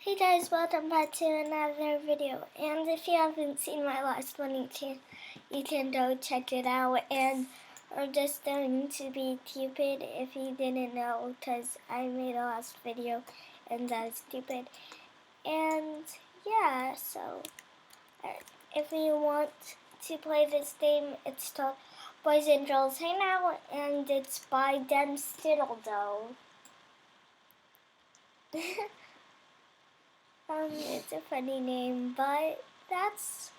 Hey guys, welcome back to another video. And if you haven't seen my last one, you can go check it out. And I'm just going to be stupid if you didn't know, because I made a last video and that was stupid. And yeah, so if you want to play this game, it's called Boys and Girls Hangout, and it's by Dem Stiddledoe. It's a funny name, but that's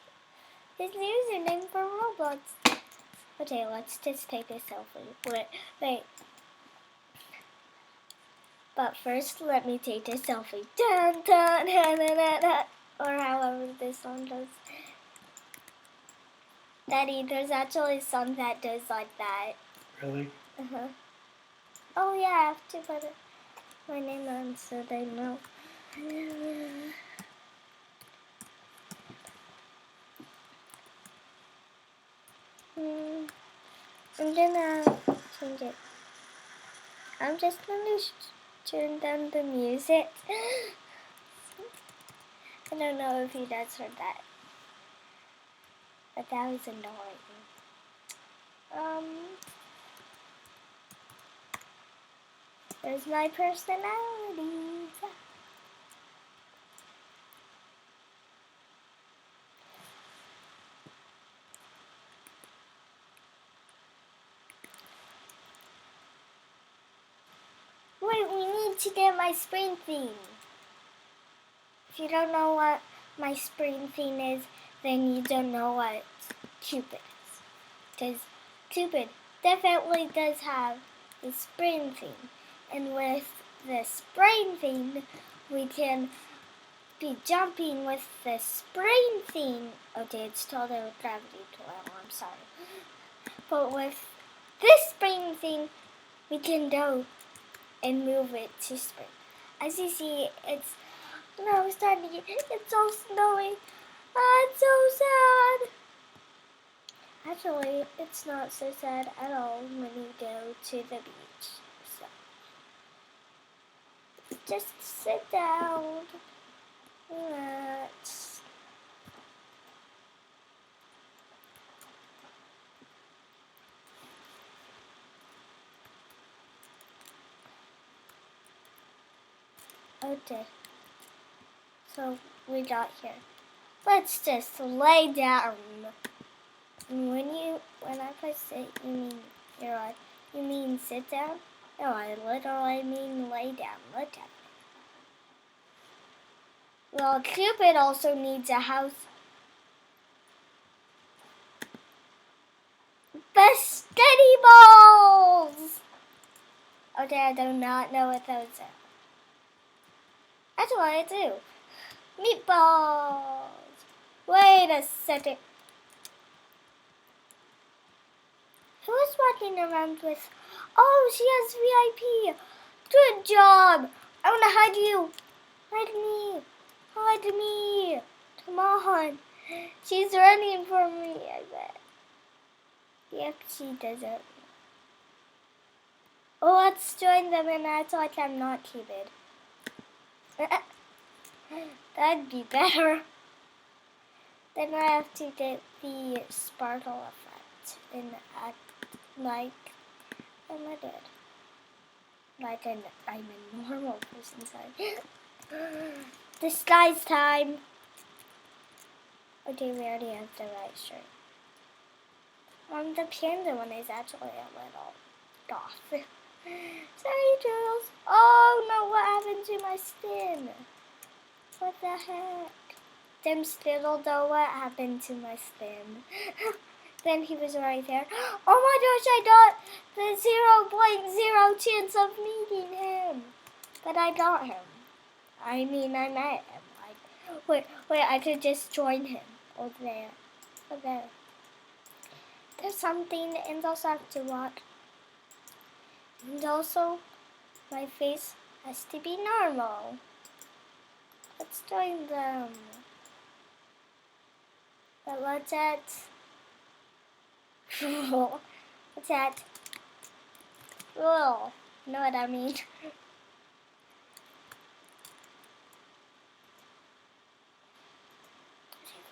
his username for Roblox. Okay, let's just take a selfie. Wait. But first, let me take a selfie. Dun, dun, dun, dun, dun, dun. Or however this song goes. Daddy, there's actually a song that does like that. Really? Uh-huh. Oh yeah, I have to put my name on so they know. I'm gonna change it. I'm just gonna turn down the music. I don't know if you guys heard that, but that was annoying. There's my personality. Wait, we need to get my spring theme. If you don't know what my spring theme is, then you don't know what Cupid is. Because Cupid definitely does have the spring theme. And with the spring theme, we can be jumping with the spring theme. Okay, it's totally gravity well, I'm sorry. But with this spring theme, we can go and move it to spring. As you see, it's all snowy. Ah, it's so sad. Actually, it's not so sad at all when you go to the beach. So, just sit down, relax. Okay, so we got here. Let's just lay down. And when I play sit, you mean sit down? No, I literally mean lay down. Look at me. Well, Cupid also needs a house. Spaghetti balls! Okay, I do not know what those are. Actually, I do. Meatballs! Wait a second. Who is walking around with... Oh, she has VIP! Good job! I want to hug you! Hug me! Hug me! Come on! She's running for me, I bet. Yep, she doesn't. Oh, let's join them and act like I'm not Cupid. That'd be better. Then I have to get the sparkle effect and act like I'm a dead. Like I'm a normal person size. Disguise time! Okay, we already have the right shirt. The panda one is actually a little goth. Sorry, Jules. Oh no, what happened to my skin? What the heck? Dem Stiddledoe, what happened to my skin? Then he was right there. Oh my gosh, I got the 0.0 chance of meeting him. But I got him. I mean, I met him. Wait, I could just join him. Over there. Over there. There's something, and also I have to walk. And also, my face has to be normal. Let's join them. But what's that? What's that? Oh, you know what I mean.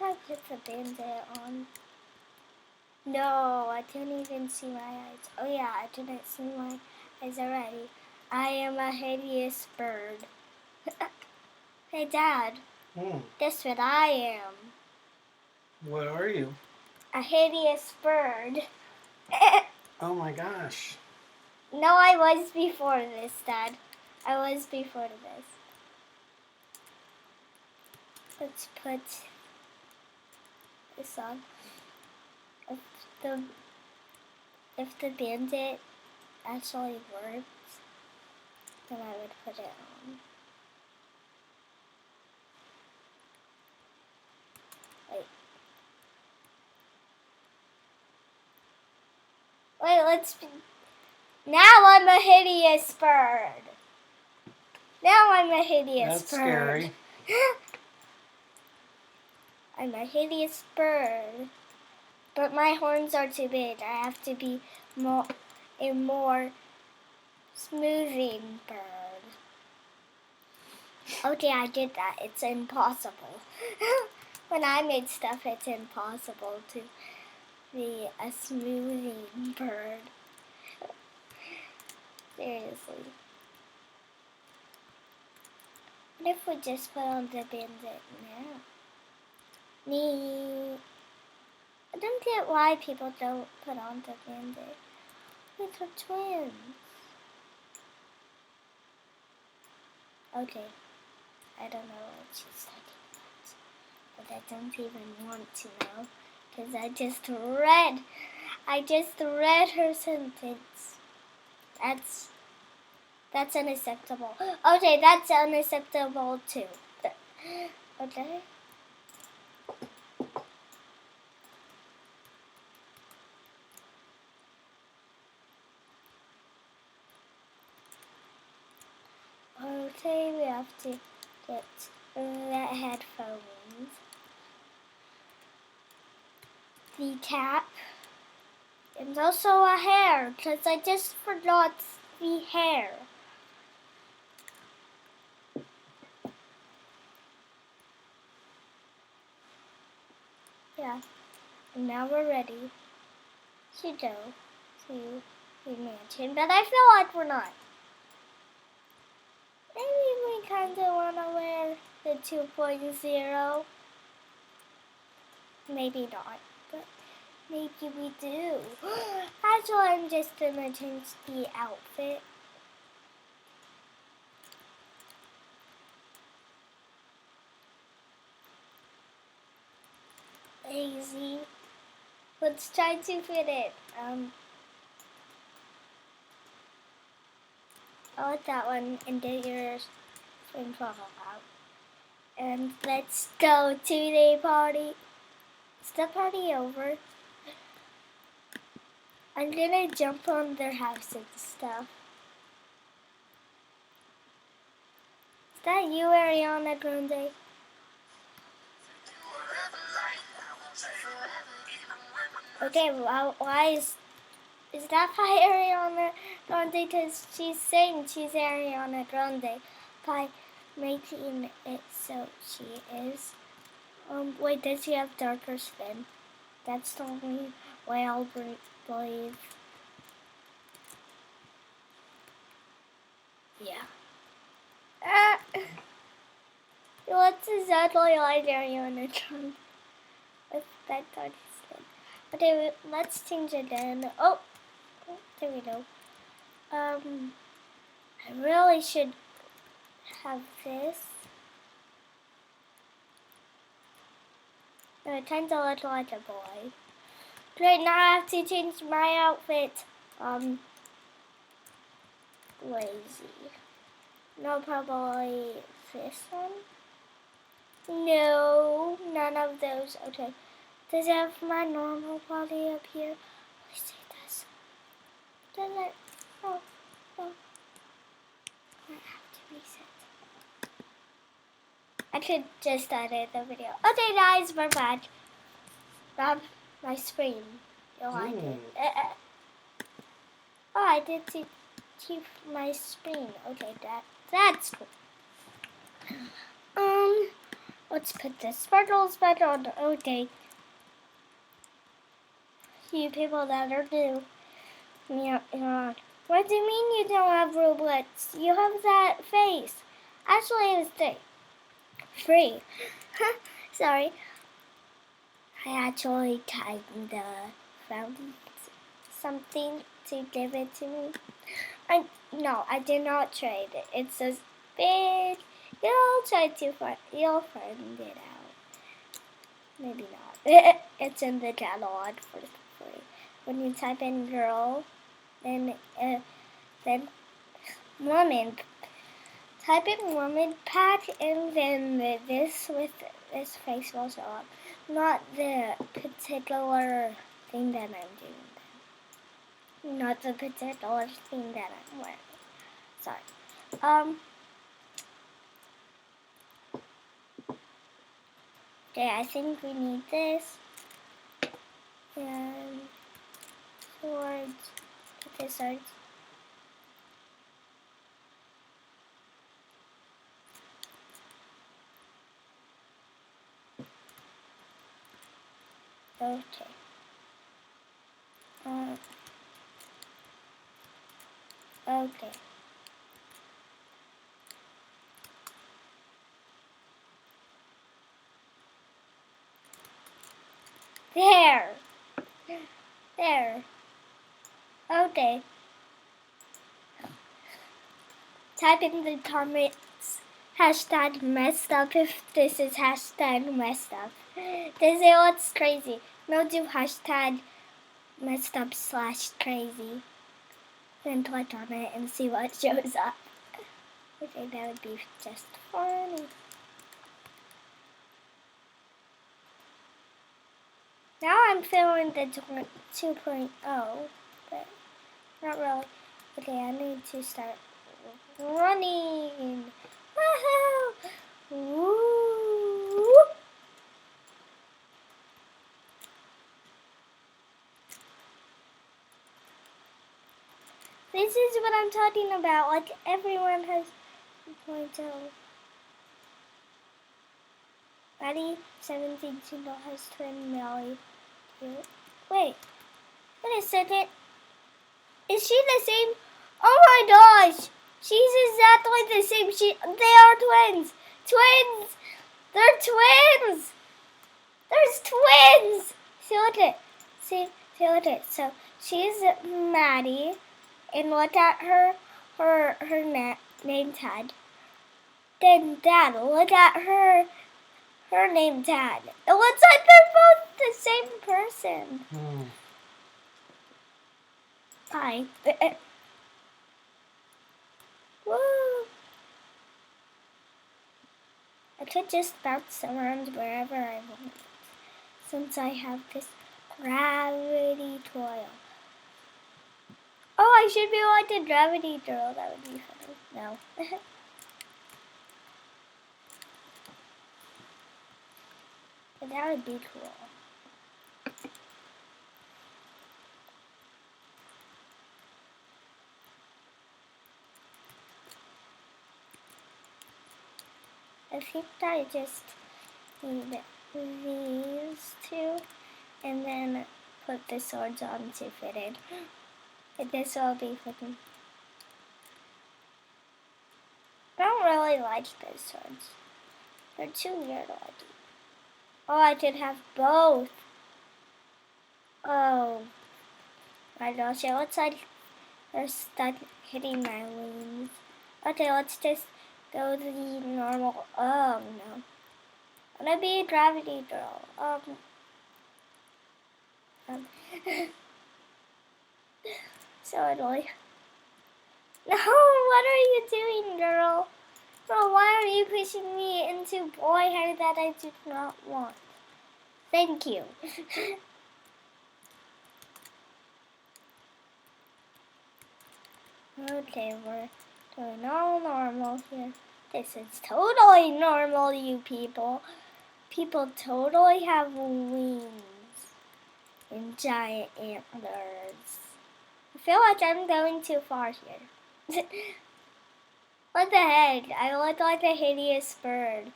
I put the bandit on. No, I didn't even see my eyes. Oh yeah, I didn't see my eyes already. I am a hideous bird. Hey Dad, guess what I am? What are you? A hideous bird. Oh my gosh. No, I was before this, Dad. I was before this. Let's put this on. If the bandit actually works, then I would put it on. Wait, let's be... Now I'm a hideous bird. Now I'm a hideous That's bird. scary. I'm a hideous bird. But my horns are too big. I have to be a more smoothing bird. Okay, I did that. It's impossible. When I made stuff, it's impossible to be a smoothing bird. Seriously. What if we just put on the bandit now? Me. I don't get why people don't put on the bandit. We're twins. Okay. I don't know what she's talking about. But I don't even want to know. Because I just read her sentence. That's unacceptable. Okay, that's unacceptable too. Okay. Okay, we have to get the headphones. The cap. And also a hair, because I just forgot the hair. Yeah. And now we're ready to go to the mansion. But I feel like we're not. Maybe we kind of want to wear the 2.0. Maybe not, but maybe we do. That's why I'm just going to change the outfit. Easy. Let's try to fit it. I'll let that one and get your spring bottle out. And let's go to the party. Is the party over? I'm gonna jump on their house and stuff. Is that you, Ariana Grande? Okay, well, why is that by Ariana Grande? Because she's saying she's Ariana Grande by making it so she is. Wait, does she have darker skin? That's the only way I'll believe. Yeah. What's exactly like Ariana Grande? With that dark skin. Okay, let's change it then. Oh, there we go. I really should have this. No, it kind of looks like a boy. Great, now I have to change my outfit. Lazy. No, probably this one. No, none of those. Okay. Does it have my normal body up here? Please say this. Does it? Oh. I have to reset. I could just edit the video. Okay, guys, we're back. Grab my screen. You'll like it. Oh, I did to keep my screen. Okay, that's cool. Let's put the sparkles back on. Okay. You people that are new. Yeah. What do you mean you don't have Roblox? You have that face. Actually, it was free. Sorry. I actually kinda found something to give it to me. No, I did not trade it. It says big. You'll find it out. Maybe not. It's in the catalog for free. When you type in girl, then woman. Type in woman pack, and then this with this face will show up. Not the particular thing that I'm doing. Not the particular thing that I'm wearing. Sorry. Okay, I think we need this. And swords. Okay, swords. Okay. Okay. There. There. Okay. Type in the comments hashtag messed up if this is hashtag messed up. They say what's crazy. No, do hashtag messed up / crazy. Then click on it and see what shows up. Okay, that would be just funny. Now I'm feeling the 2.0, but not really. Okay, I need to start running. Woohoo! Woo! This is what I'm talking about. Like everyone has 2.0. Ready? 17 single has 20 million. Wait a second. Is she the same? Oh my gosh! She's exactly the same. They are twins. Twins! They're twins! There's twins! See, look at it. See, look at it. So, she's Maddie. And look at her name tag. Then Dad, look at her name tag. It looks like they're both the same person. Hi. Woo! I could just bounce around wherever I want, since I have this gravity toy. Oh, I should be like a gravity girl. That would be funny. No. But that would be cool. I think I just need these two and then put the swords on to fit in. And this will be fitting. I don't really like those swords. They're too weird looking. Oh, I could have both. Oh my gosh, it looks like they're stuck hitting my wings. Okay, let's just go to the normal. Oh no. I'm gonna be a gravity girl. So annoying. No, what are you doing, girl? Girl, why are you pushing me into boy hair that I do not want? Thank you. Okay, we're doing all normal here. This is totally normal, you people. People totally have wings and giant antlers. I feel like I'm going too far here. What the heck? I look like a hideous bird.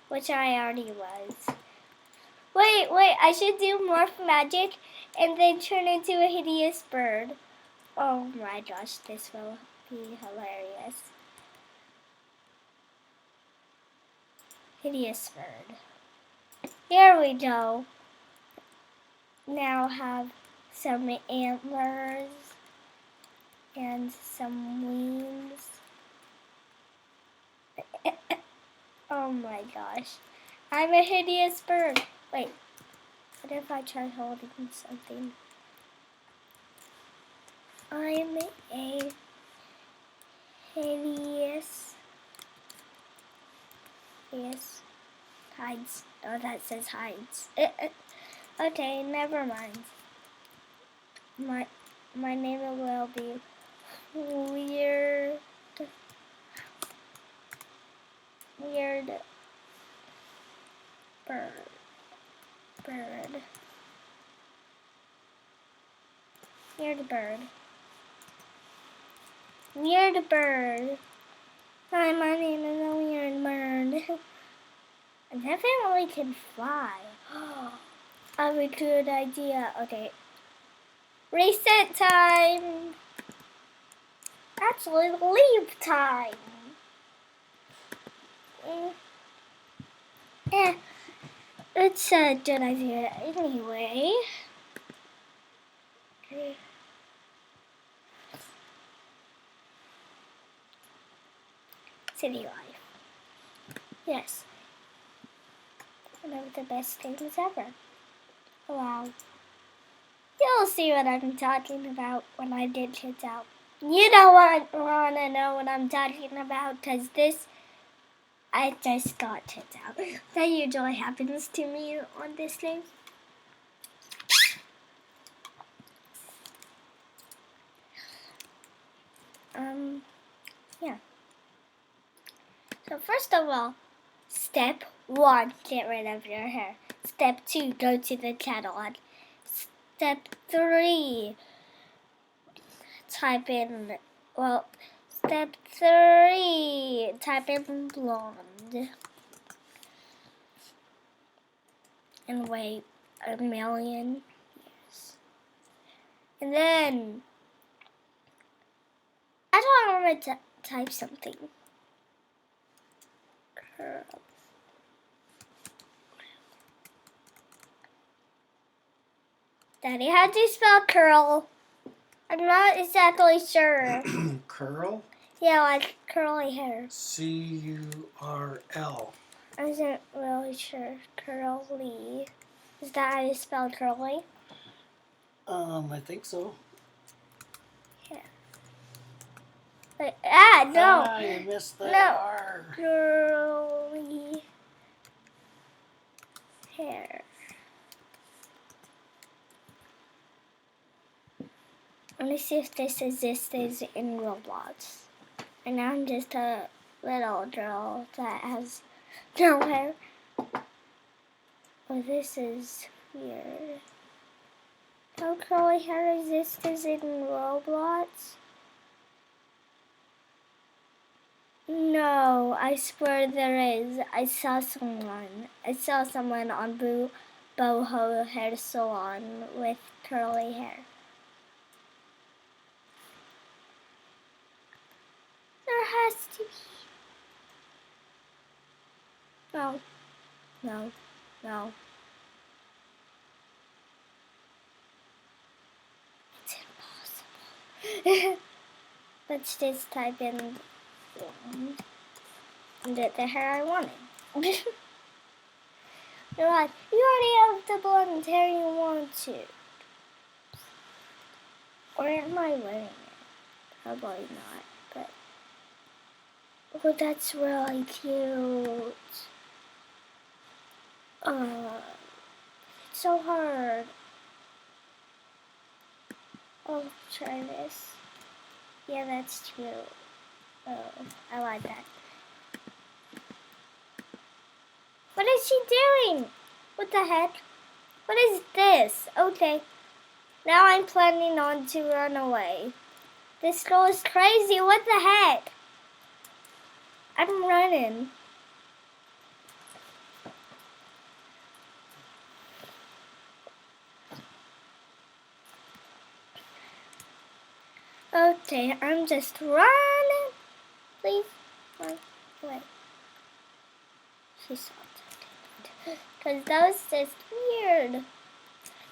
which I already was. Wait, I should do morph magic and then turn into a hideous bird. Oh my gosh, this will be hilarious. Hideous bird. Here we go. Now have some antlers and some wings. Oh my gosh. I'm a hideous bird. Wait, what if I try holding something? I'm a hideous. Yes. Hides. Oh, that says hides. Okay, never mind. My name will be Weird Bird. Weird Bird. Weird Bird. Hi, my name is a Weird Bird. I definitely can fly. I have a good idea. Okay. Reset time. Actually, leave time. It's a good idea anyway. Okay. City life. Yes. One of the best things ever. Wow. You'll see what I'm talking about when I get kids out. You don't want to know what I'm talking about because I just got kids out. That usually happens to me on this game. Yeah. So first of all, step 1, get rid of your hair. Step 2, go to the catalog. Step 3, type in blonde. And wait a million years. And then, I don't want to type something. Curl. Daddy, how do you spell curl? I'm not exactly sure. Curl? Yeah, like curly hair. C-U-R-L. I wasn't really sure. Curly. Is that how you spell curly? I think so. Yeah. Wait, no. You missed the No. R. Curly hair. Let me see if this exists in Roblox. And now I'm just a little girl that has no hair. Oh, this is weird. How curly hair exists in Roblox? No, I swear there is. I saw someone on Boho Hair Salon with curly hair. There has to be. No. It's impossible. Let's just type in blonde and get the hair I wanted. You're like, you already have the blonde hair you want to. Or am I wearing it? Probably not, but. Oh, that's really cute. It's so hard. I'll try this. Yeah, that's cute. Oh, I like that. What is she doing? What the heck? What is this? Okay. Now I'm planning on to run away. This girl is crazy. What the heck? I'm running. Okay, I'm just running. Please, run away. She stopped. Because that was just weird.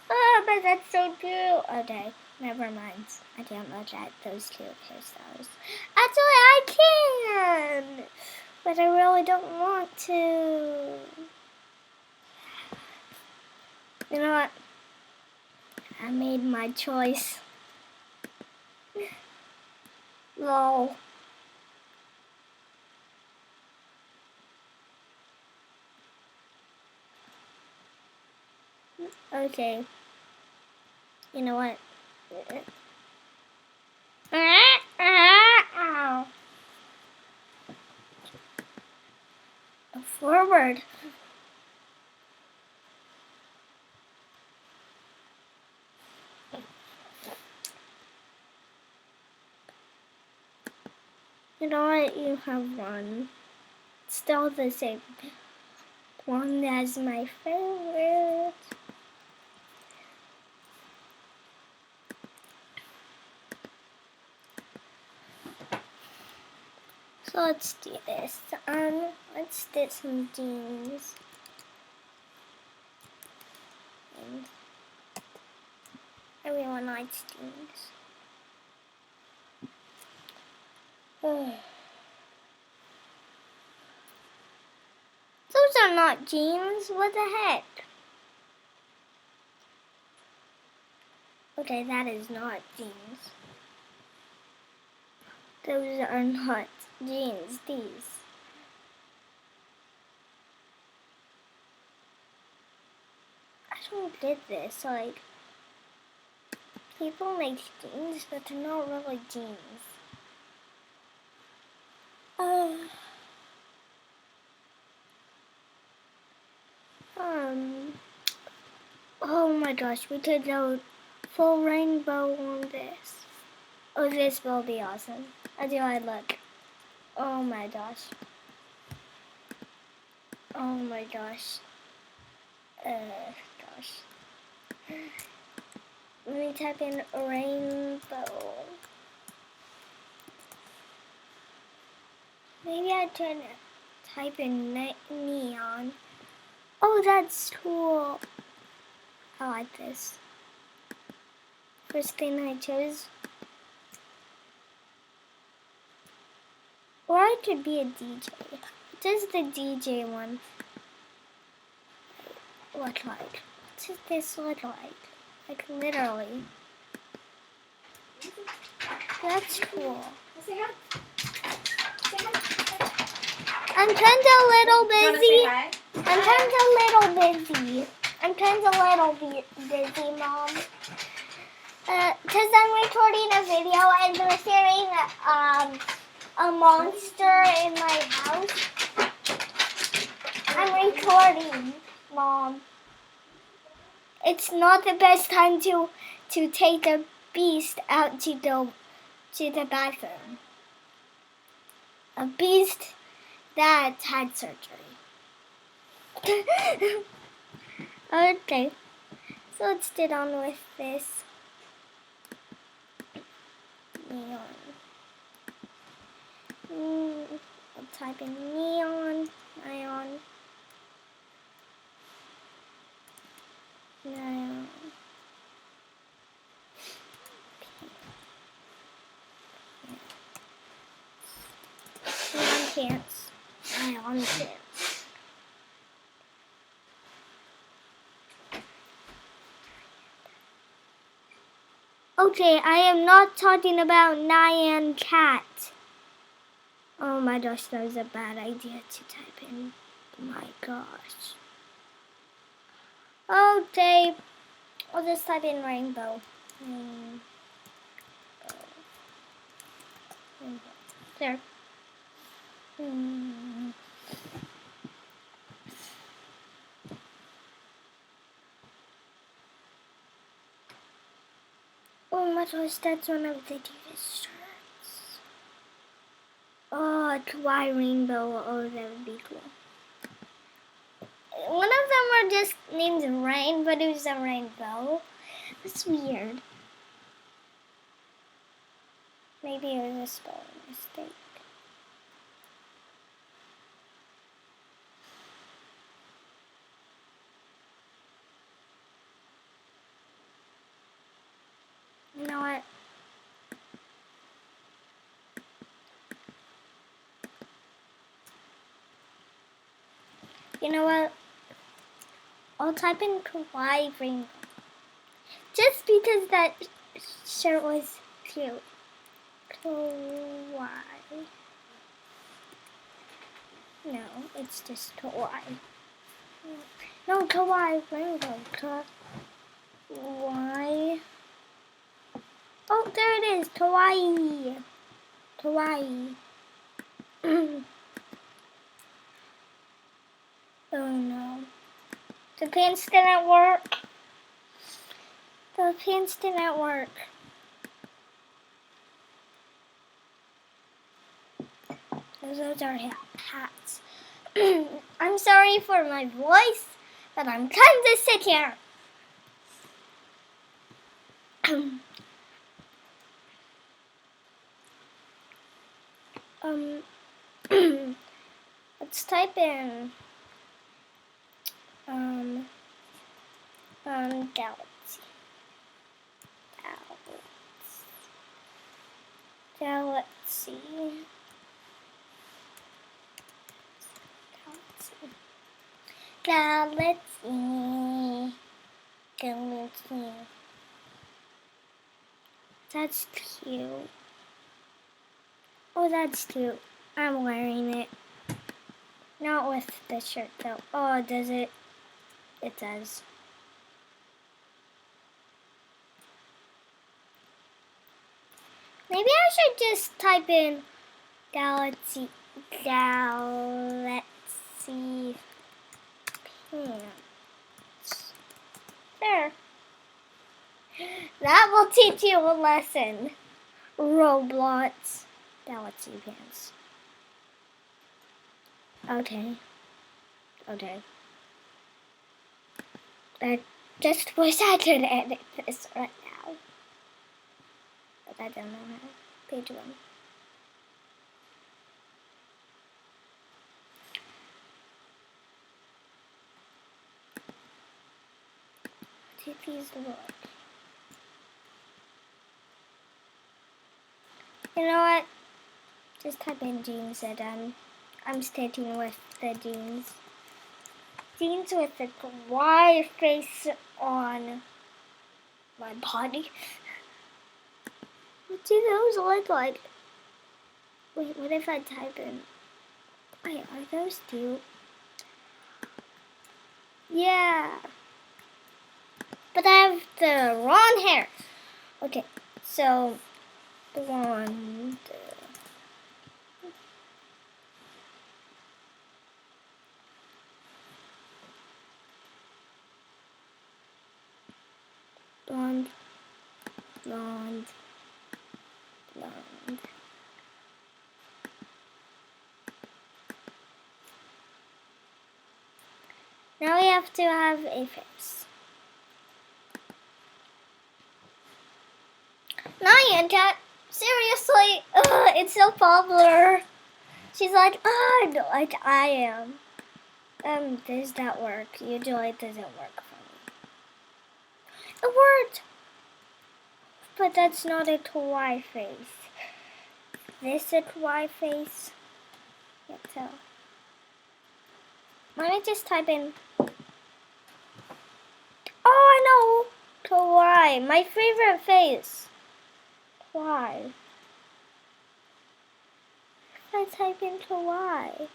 Oh, but that's so cute. Okay, never mind. I can't look at those cute hairstyles. Actually, I can. But I really don't want to. You know what? I made my choice. Lol. Okay. You know what? Forward. You know what? You have one. Still the same one as my favorite. So let's do this. Let's do some jeans. And everyone likes jeans. Those are not jeans. What the heck? Okay, that is not jeans. Those are not jeans. These. I don't get this. Like, people make jeans, but they're not really jeans. Oh my gosh, we could go full rainbow on this. Oh, this will be awesome. How do I look? Oh my gosh. Oh my gosh. Gosh. Let me type in rainbow. Maybe I can type in neon. Oh, that's cool. I like this. First thing I chose. Or I could be a DJ. What does the DJ one look like? What does this look like? Like literally. That's cool. I'm kind of a little busy. I'm kind of a little busy, Mom. Because I'm recording a video and they're hearing a monster in my house. I'm recording, Mom. It's not the best time to take a beast out to the bathroom. A beast that had surgery. Okay, so let's get on with this. Neon. I'll type in neon. Pants. Ion pants. Okay, I am not talking about Nyan Cat. Oh my gosh, that was a bad idea to type in. My gosh. Okay, I'll just type in rainbow. Rainbow. There. Oh my gosh, that's one of the cutest shirts. Oh, Kawaii Rainbow. Oh, that would be cool. One of them were just named Rain, but it was a rainbow. That's weird. Maybe it was a spelling mistake. You know what? You know what? I'll type in kawaii rainbow. Just because that shirt was cute. Kawaii. No, it's just kawaii. No, kawaii rainbow. Kawaii. Oh, there it is. Kawaii. Kawaii. Oh no. The pants didn't work. The pants didn't work. Those are hats. I'm sorry for my voice, but I'm trying to sit here. Let's type in galaxy. Galaxy. Galaxy. That's cute. Oh, that's cute. I'm wearing it. Not with the shirt though. Oh, does it? It does. Maybe I should just type in galaxy pants. There. That will teach you a lesson. Roblox galaxy pants. Okay. I just wish I could edit this right now. But I don't know how. Page 1. TP's look. You know what? Just type in jeans and I'm sticking with the jeans. Jeans with the kawaii face on my body. What do those look like? Wait, what if I type in? Wait, are those cute? Yeah. But I have the wrong hair. Okay, so blonde. Blonde. Now we have to have a face. Nyan Cat, seriously, it's so popular. She's like, no, like I am. Does that work? Usually it doesn't work for me. It worked! But that's not a kawaii face. This a kawaii face? Can't tell. Let me just type in. Oh, I know! Kawaii, my favorite face. Kawaii. I type in kawaii.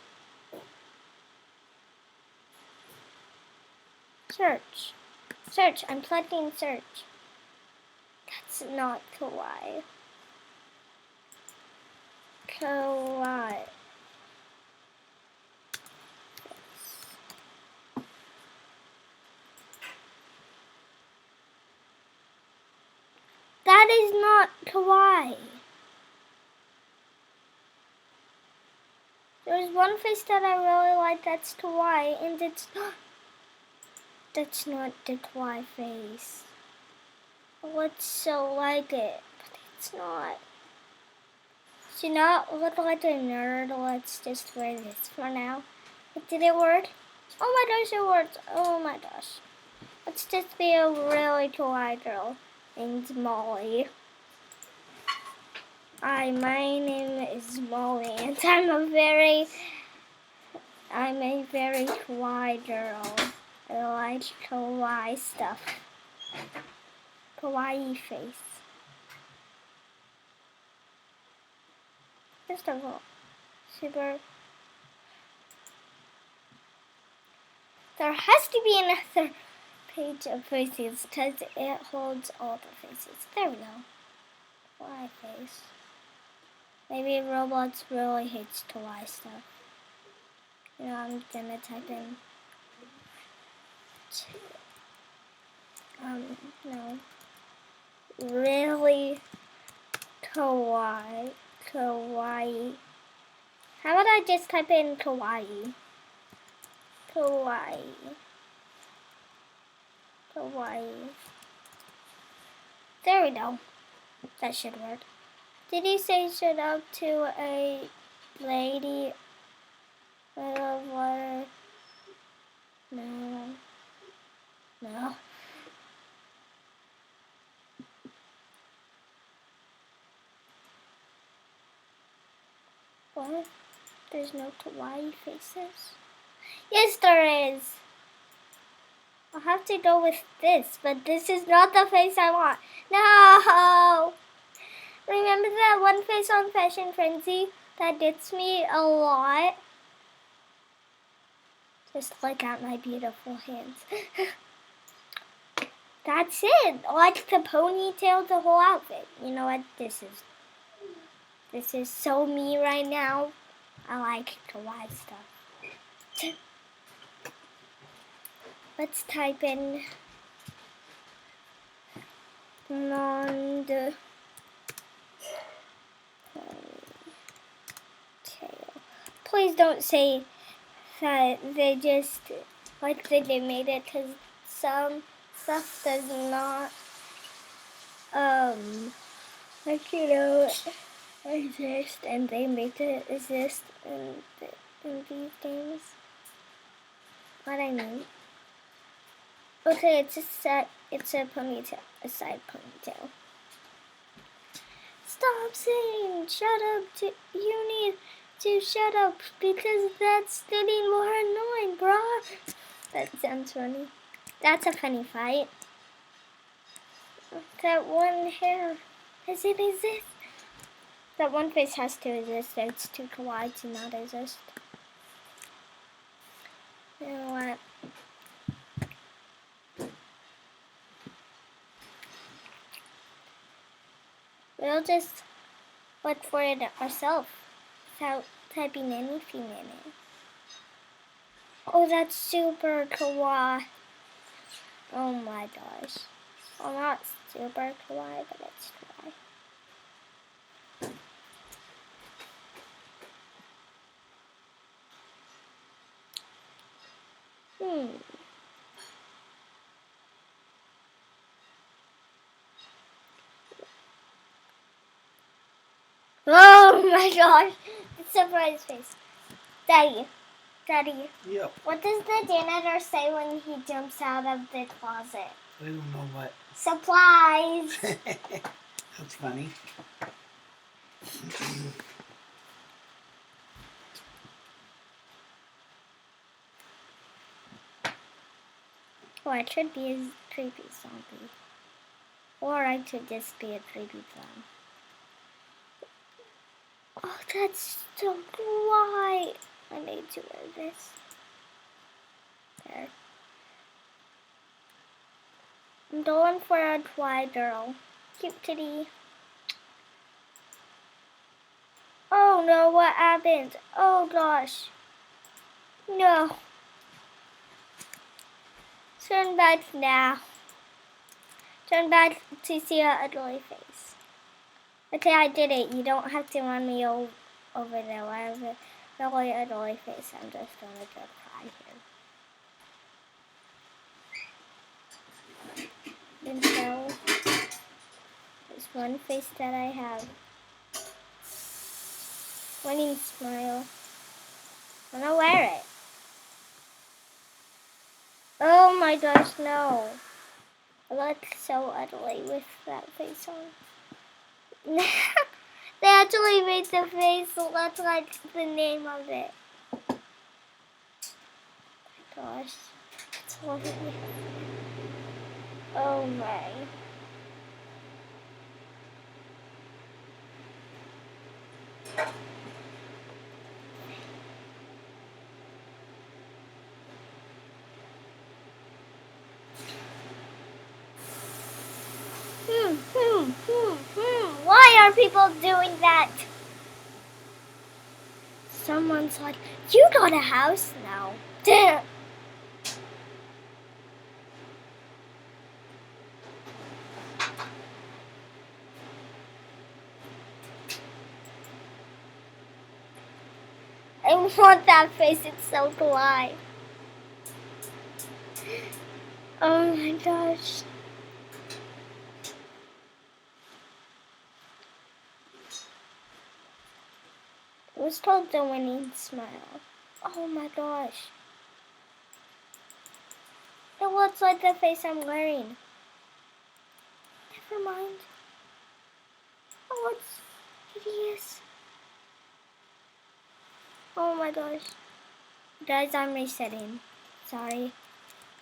Search, I'm plugging search. That's not kawaii. Kawaii. That is not kawaii. There's one face that I really like that's kawaii, and it's that's not the kawaii face. I would so like it, but it's not. To not look like a nerd, let's just wear this for now. Did it work? Oh my gosh, it worked. Oh my gosh. Let's just be a really kawaii girl named Molly. Hi, my name is Molly, and I'm a very kawaii girl. I like kawaii stuff. Kawaii face. First of all, super. There has to be another page of faces because it holds all the faces. There we go. Kawaii face. Maybe Roblox really hates kawaii stuff. You know, I'm gonna type in. No. Really kawaii. Kawaii. How about I just type in kawaii? Kawaii. Kawaii. There we go. That should work. Did he say shut up to a lady out of water? No. No. What? There's no kawaii faces? Yes, there is. I'll have to go with this, but this is not the face I want. No! Remember that one face on Fashion Frenzy that gets me a lot? Just look at my beautiful hands. That's it. Like the ponytail, the whole outfit. You know what? This is so me right now. I like kawaii stuff. Let's type in blonde tail. Please don't say that they just like they made it, because some stuff does not like, you know, exist, and they make it exist in these games. What I mean? Okay, it's a ponytail, a side ponytail. Stop saying shut up. You need to shut up, because that's getting more annoying, bro. That sounds funny. That's a funny fight. That one hair, does it exist? That one face has to exist. It's too kawaii to not exist. You know what? We'll just look for it ourselves without typing anything in it. Oh, that's super kawaii. Oh my gosh. Well, not super kawaii, but it's kawaii. Oh my gosh. It's a surprise face. Daddy. Yep. What does the janitor say when he jumps out of the closet? I don't know what. Supplies. That's funny. Or I could be a creepy zombie. Or I could just be a creepy clown. Oh, that's so kawaii. I need to wear this. There. I'm going for a kawaii girl. Cute kitty. Oh no, what happened? Oh gosh. No. Turn back now. Turn back to see her ugly face. Okay, I did it. You don't have to run me over there. I have a really ugly face. I'm just gonna go cry here. And so, there's one face that I have. winning smile. I'm gonna wear it. Oh my gosh, no. I look so ugly with that face on. They actually made the face look like the name of it. Gosh, it's lovely. Oh my. Why are people doing that? Someone's like, you got a house now. Damn. I want that face, it's so dry. Oh my gosh. It was called the winning smile. Oh my gosh. It looks like the face I'm wearing. Never mind. Oh, it's hideous. Oh my gosh. Guys, I'm resetting. Sorry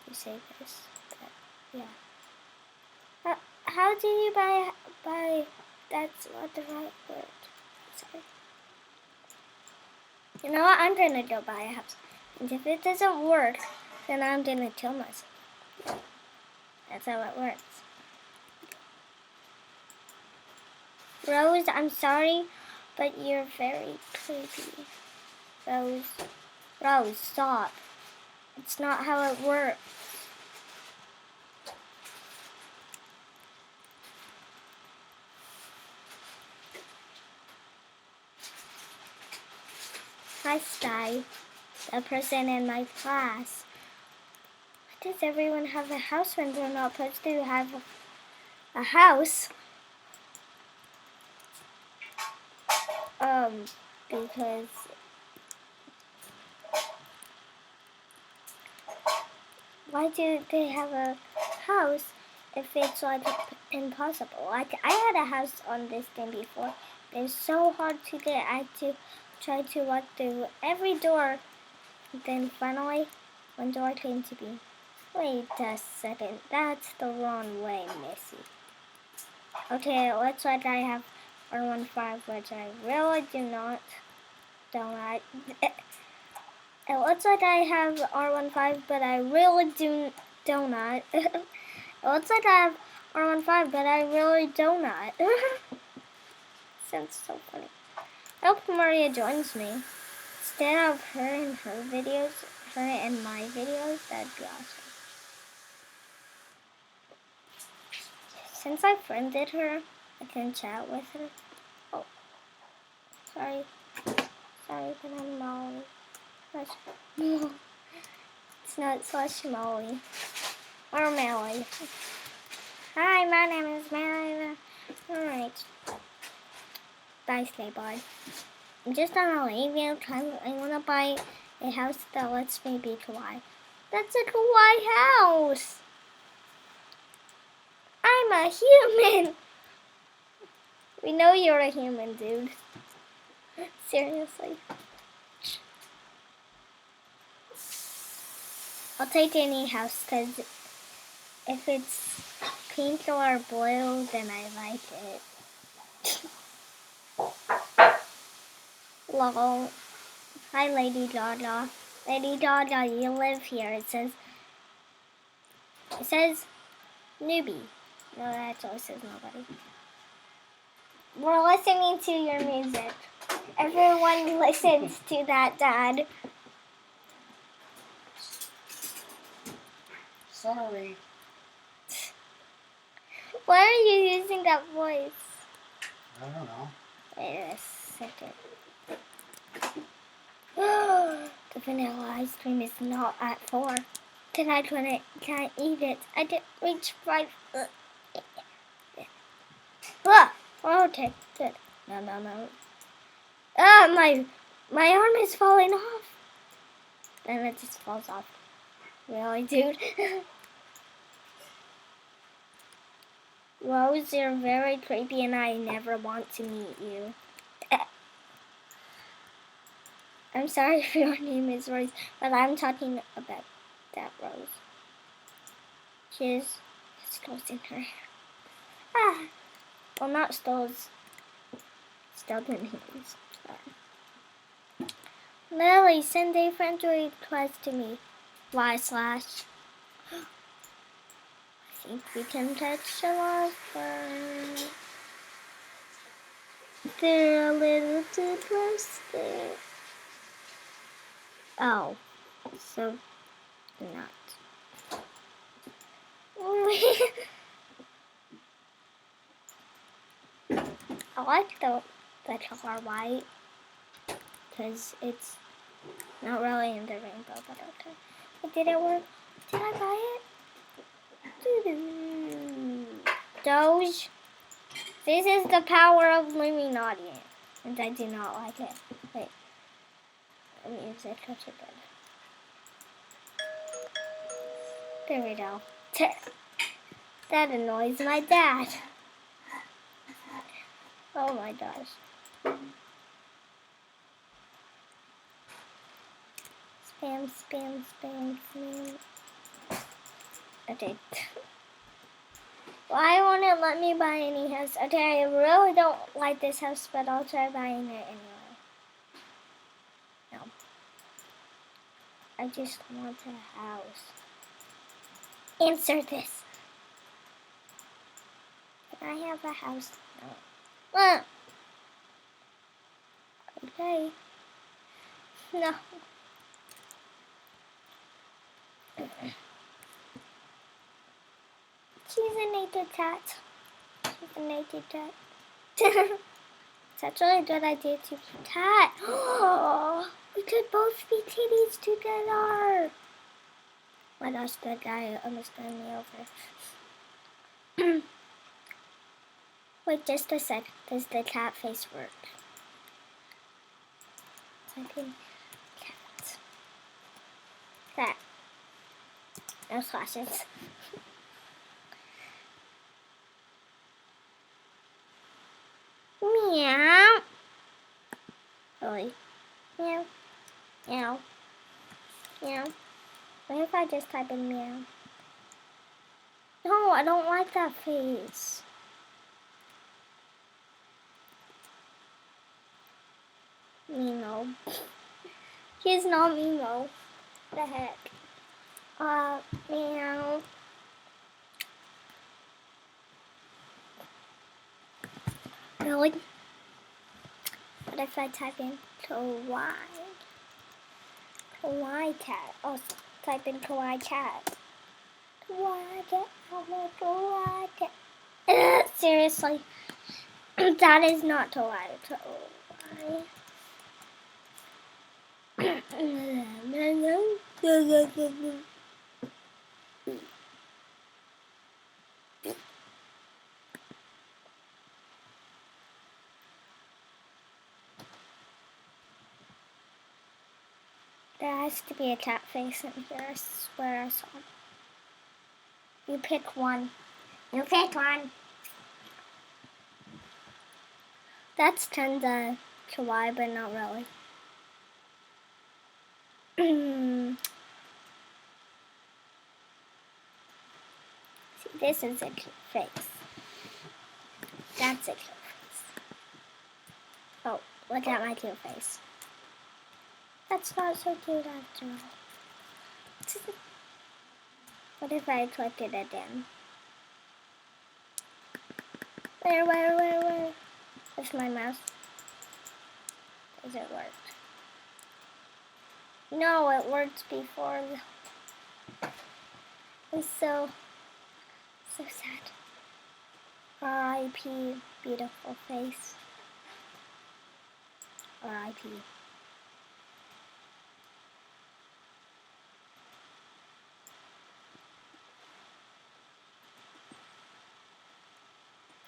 to say this, but yeah. How do you buy, that's not the right word. Sorry. You know what? I'm gonna go buy a house. And if it doesn't work, then I'm gonna kill myself. That's how it works. Rose, I'm sorry, but you're very creepy. Rose, stop. It's not how it works. Hi, Sky, the person in my class. Why does everyone have a house when they're not supposed to have a house? Because why do they have a house if it's like impossible? Like I had a house on this thing before. It's so hard to get. I had to try to walk through every door. Then finally, one door came to be. Wait a second. That's the wrong way, Missy. Okay, it looks like I have R15, which I really do not. Don't. It looks like I have R15, but I really do not. It looks like I have R15, but I really do not. Sounds so funny. I hope Maria joins me. Instead of her in her videos, her in my videos, that'd be awesome. Since I friended her, I can chat with her. Oh, sorry. Sorry, but I'm Molly. No, it's not slash Molly. Or Melly. Hi, my name is Mary. Alright. Bye, Playboy. I'm just gonna leave you because I want to buy a house that lets me be kawaii. That's a kawaii house! I'm a human! We know you're a human, dude. Seriously. I'll take any house because if it's pink or blue, then I like it. Lol. Hi, Lady Dada. Lady Dada, you live here. It says newbie. No, that actually says nobody. We're listening to your music. Everyone listens to that, Dad. Sorry. Why are you using that voice? I don't know. Wait a second. The vanilla ice cream is not at 4. Then I can't eat it. I didn't reach 5. Oh, okay, good. No. My arm is falling off. And it just falls off. Really, dude? Rose, you're very creepy and I never want to meet you. I'm sorry if your name is Rose, but I'm talking about that Rose. She has stones in her hair. Ah! Well, not stones. Skeleton hands. Lily, send a friend request to me. Y/. I think we can touch the lover. They're a little too close there. Oh, so not. I like the color white because it's not really in the rainbow, but okay. But did it work? Did I buy it? Doge. This is the power of Illuminati, and I do not like it. Wait, let me use it. Touch it good. There we go. That annoys my dad. Oh my gosh. Spam, spam, spam, spam. Okay. Why won't it let me buy any house? Okay, I really don't like this house, but I'll try buying it anyway. No. I just want a house. Answer this. Can I have a house? No. Okay. No. She's a naked cat. She's a naked cat. It's actually a good idea to be cat. Oh, we could both be titties together. My gosh, that guy almost ran me over. Wait just a sec. Does the cat face work? I think cat. Cat. No slashes. Meow. Really? Meow. Meow. Meow. What if I just type in meow? No, I don't like that face. Mimo. He's not Mimo. What the heck? Meow. Really? What if I type in kawaii? Kawaii cat. Oh, type in kawaii cat. Kawaii cat. I want kawaii cat. Seriously. That is not kawaii. Kawaii. There has to be a cat face in here. I swear I saw it. You pick one. You pick one. That's kinda kawaii, but not really. See, this is a cute face. That's a cute face. Oh, look at my cute face. That's not so cute after all. What if I click it again? Where? With my mouse. Does it work? No, it worked before. It's so sad. R.I.P. beautiful face. R.I.P.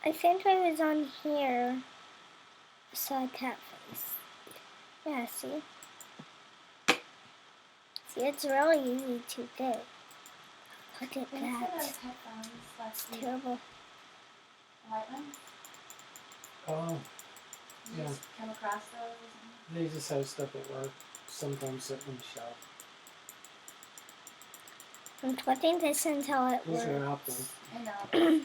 I think I was on here. I saw a cat face. Yeah, see? See, it's really easy to do. Look at When I said that. those headphones last It's week, terrible. white ones, Oh, you yeah. just come across those or something? They just have stuff at work. Sometimes sitting on the shelf. I'm putting this until it Those are works. Apple. I know.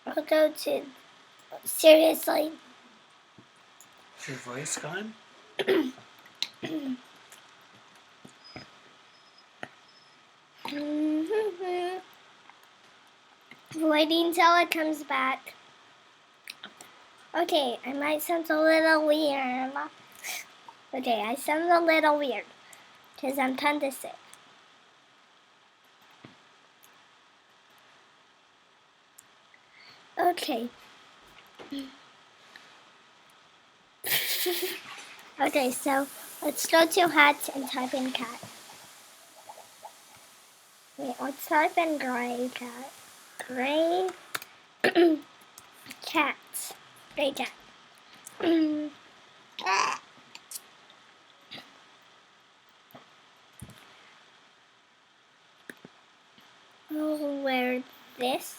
I'll go to. Seriously. Is your voice gone? Waiting till it comes back. Okay, I might sound a little weird. Okay, I sound a little weird because I'm kind of sick. Okay. Okay, so let's go to hats and type in cat. Wait, let's type in gray cat. Gray cat. Gray cat. I'll wear this.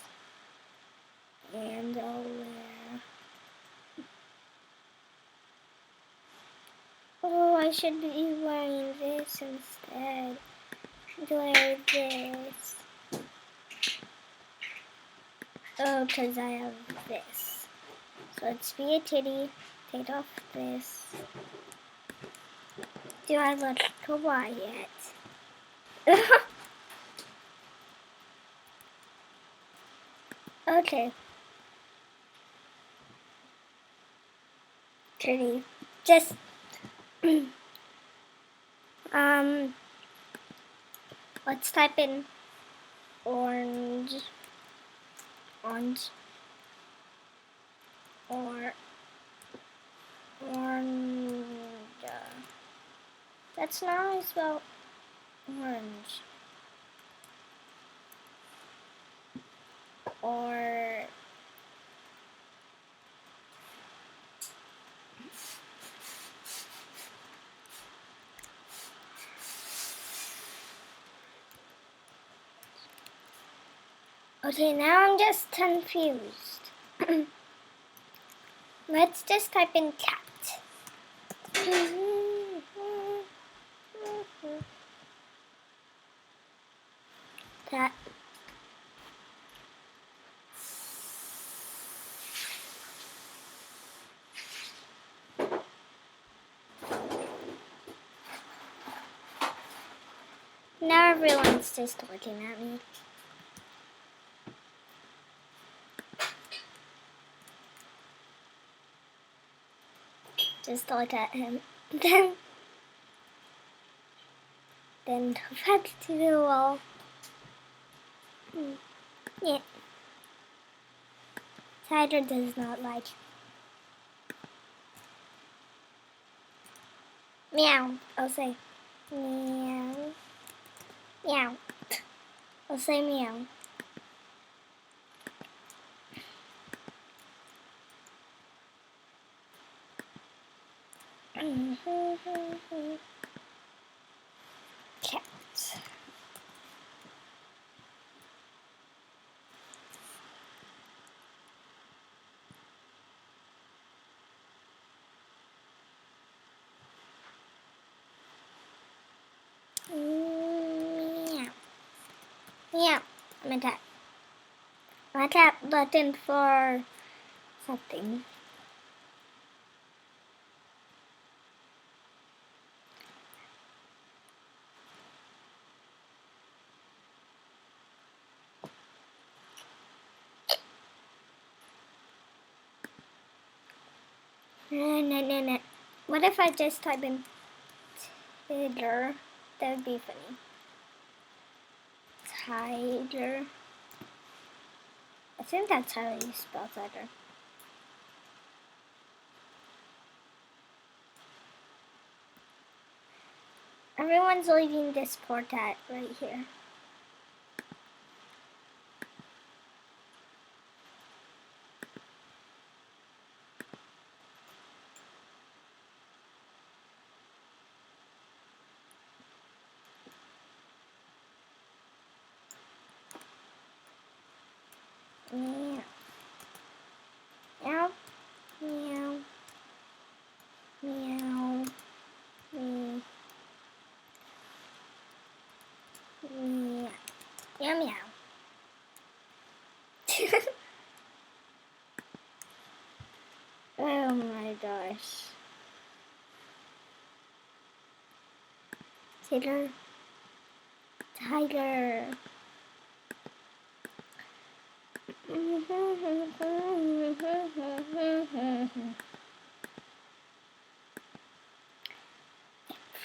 And I'll wear... Oh, I should be wearing this instead. Wear this. Oh, because I have this. So let's be a titty. Take off this. Do I look quiet? Okay. Titty. Just let's type in orange, or orange. That's not how I spell orange. Or okay, now I'm just confused. Let's just type in cat. Cat. Now everyone's just looking at me. Just look at him. Then go back to the wall. Yeah. Tiger does not like. Meow. I'll say meow. Meow. I'll say meow. Cat. Meow. Meow. I'm gonna tap. I tap button for something. No. What if I just type in tiger? That would be funny. Tiger. I think that's how you spell tiger. Everyone's leaving this port at right here. Meow. Meow. Meow. Meow. Meow. Meow. Meow meow. Oh my gosh. Tiger. Tiger.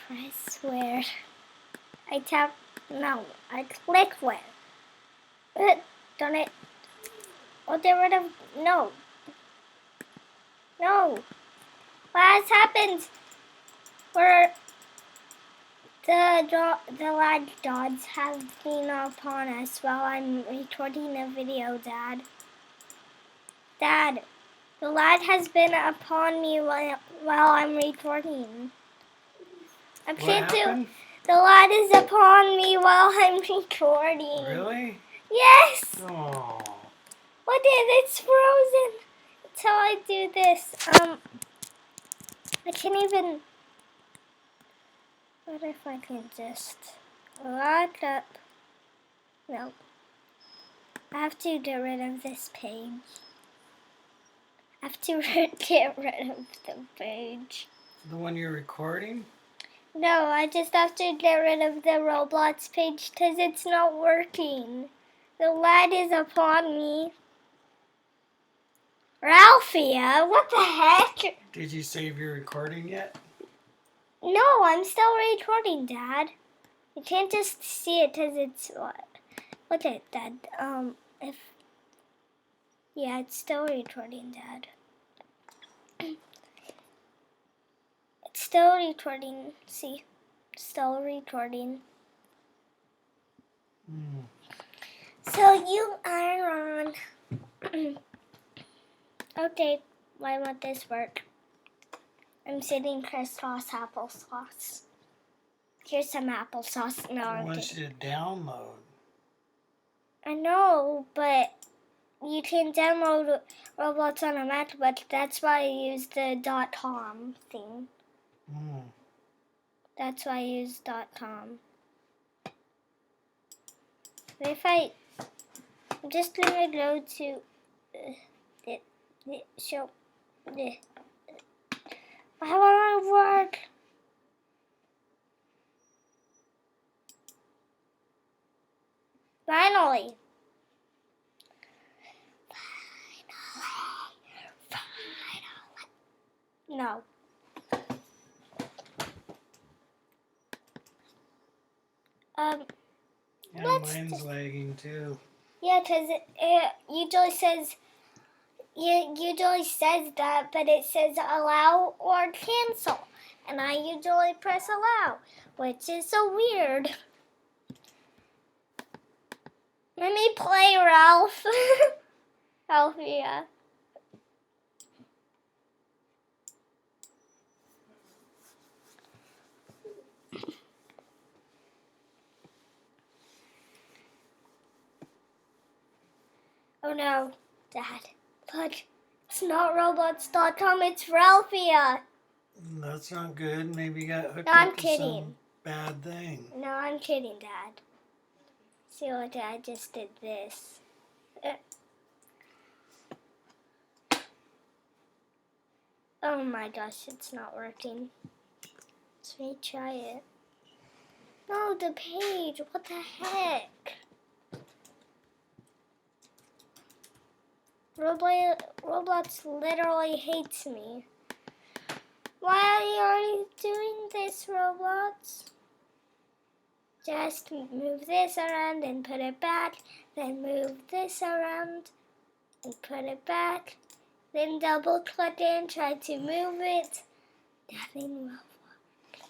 Press where? I tap. No, I click where? Darn it. Oh, get rid of. No. No. What has happened? Where the lad dogs have been upon us while I'm recording a video, Dad. Dad, the lad has been upon me while I'm recording. I'm What trying to. happened? The lad is upon me while I'm recording. Really? Yes. Oh. What is it's frozen until I do this. I can't even. What if I can just lock up? No. I have to get rid of this page. I have to get rid of the page. The one you're recording? No, I just have to get rid of the Roblox page because it's not working. The lad is upon me. Ralphia, what the heck? Did you save your recording yet? No, I'm still recording, Dad. You can't just see it because it's what? What's it, Dad? If yeah, it's still recording, Dad. It's still recording. See, still recording. So you are on. Okay, why won't this work? I'm sitting crisscross applesauce. Here's some applesauce. No, I I'm want kidding. you to download. I know, but you can download Roblox on a Mac, but that's why I use the .com thing. That's why I use .com. But if I'm just gonna go to the show. Why won't it work? Finally. No. Yeah, Let's mine's lagging too. Yeah, because it usually says that, but it says allow or cancel, and I usually press allow, which is so weird. Let me play Ralph. Ralphia. Oh no, Dad. Look, it's not Roblox.com, it's Ralphia. That's not good. Maybe you got hooked No, I'm up to kidding. some bad thing. No, I'm kidding, Dad. See what Dad just did this. Oh my gosh, it's not working. Let's retry it. No, the page. What the heck? Roblox literally hates me. Why are you doing this, Roblox? Just move this around and put it back. Then move this around and put it back. Then double click it and try to move it. Nothing will work.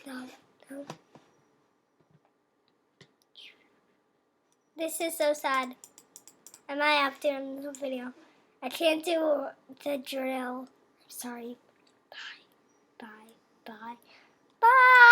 No, no. This is so sad. I might have to end the video. I can't do the drill. I'm sorry. Bye. Bye. Bye. Bye.